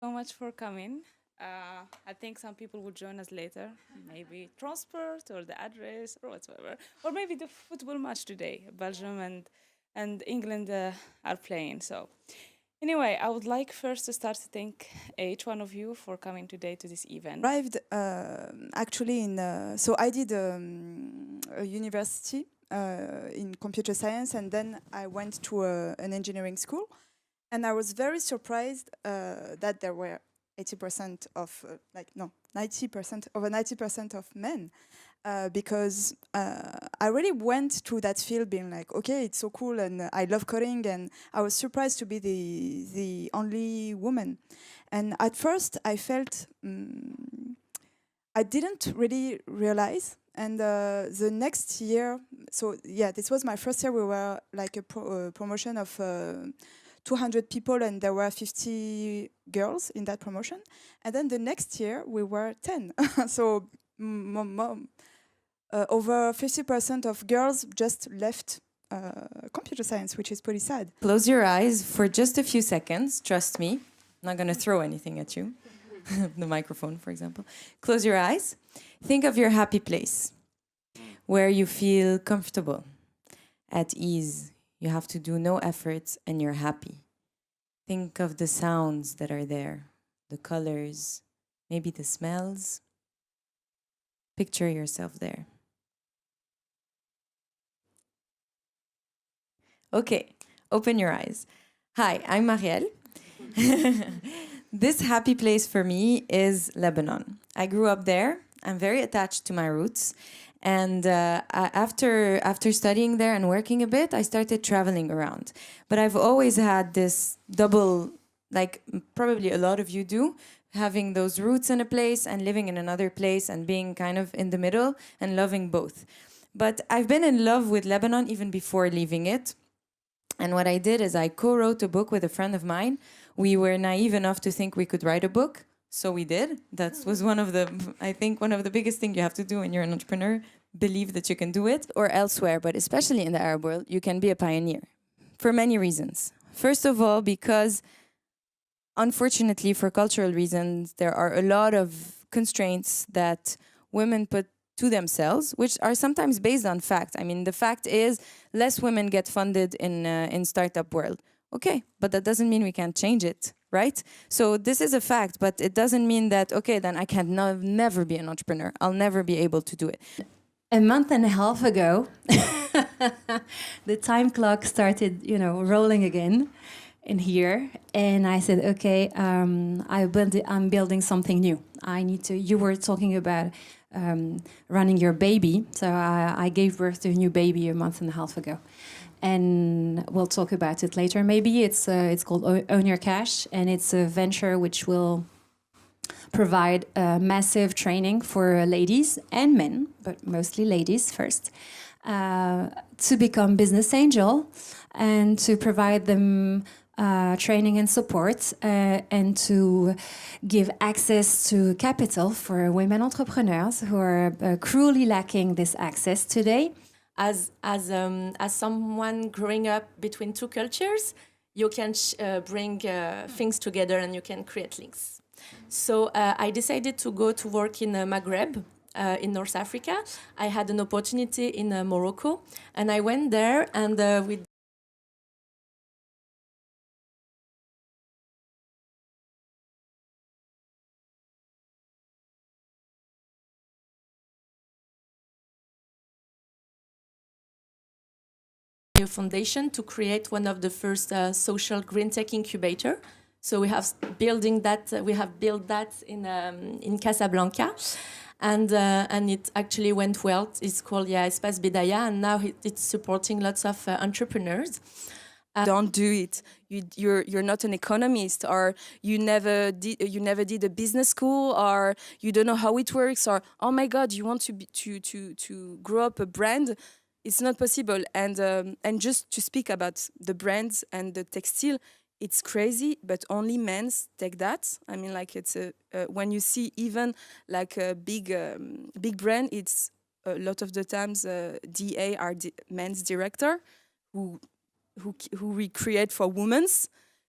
So much for coming. I think some people will join us later, maybe transport or the address or whatever, or maybe the football match today. Belgium and England are playing. So anyway, I would like first to start to thank each one of you for coming today to this event. Arrived actually in so I did a university in computer science, and then I went to an engineering school, and I was very surprised that there were 80% of 90% over 90% of men, because I really went through that field being like, okay, it's so cool, and I love coding, and I was surprised to be the only woman. And at first, I felt I didn't really realize. And the next year, so yeah, this was my first year. We were like a promotion of 200 people, and there were 50 girls in that promotion. And then the next year, we were 10. So over 50% of girls just left computer science, which is pretty sad. Close your eyes for just a few seconds. Trust me, I'm not going to throw anything at you. The microphone, for example. Close your eyes. Think of your happy place, where you feel comfortable, at ease. You have to do no efforts and you're happy. Think of the sounds that are there, the colors, maybe the smells. Picture yourself there. Okay, open your eyes. Hi, I'm Marielle. This happy place for me is Lebanon. I grew up there. I'm very attached to my roots. And after studying there and working a bit, I started traveling around. But I've always had this double, like probably a lot of you do, having those roots in a place and living in another place and being kind of in the middle and loving both. But I've been in love with Lebanon even before leaving it. And what I did is I co-wrote a book with a friend of mine. We were naive enough to think we could write a book. So we did. That was one of the biggest things you have to do when you're an entrepreneur. Believe that you can do it. Or elsewhere, but especially in the Arab world, you can be a pioneer. For many reasons. First of all, because unfortunately, for cultural reasons, there are a lot of constraints that women put to themselves, which are sometimes based on fact. I mean, the fact is less women get funded in startup world. Okay, but that doesn't mean we can't change it, right? So this is a fact, but it doesn't mean that, okay, then I can never be an entrepreneur. I'll never be able to do it. A month and a half ago, the time clock started, rolling again in here. And I said, okay, I'm building something new. You were talking about running your baby. So I gave birth to a new baby a month and a half ago. And we'll talk about it later. Maybe it's called Own Your Cash, and it's a venture which will provide massive training for ladies and men, but mostly ladies first, to become business angel and to provide them training and support, and to give access to capital for women entrepreneurs who are cruelly lacking this access today. As someone growing up between two cultures, you can bring things together and you can create links. So I decided to go to work in Maghreb, in North Africa. I had an opportunity in Morocco, and I went there and with a foundation to create one of the first social green tech incubator. So we have built that in Casablanca, and it actually went well. It's called Espace Bidaya, and now it's supporting lots of entrepreneurs. Don't do it. You're not an economist, or you never did a business school, or you don't know how it works, or oh my God, you want to grow up a brand. It's not possible. And just to speak about the brands and the textile, it's crazy, but only men take that. I mean, like it's when you see even like a big brand, it's a lot of the times DA are men's director who recreate for women's.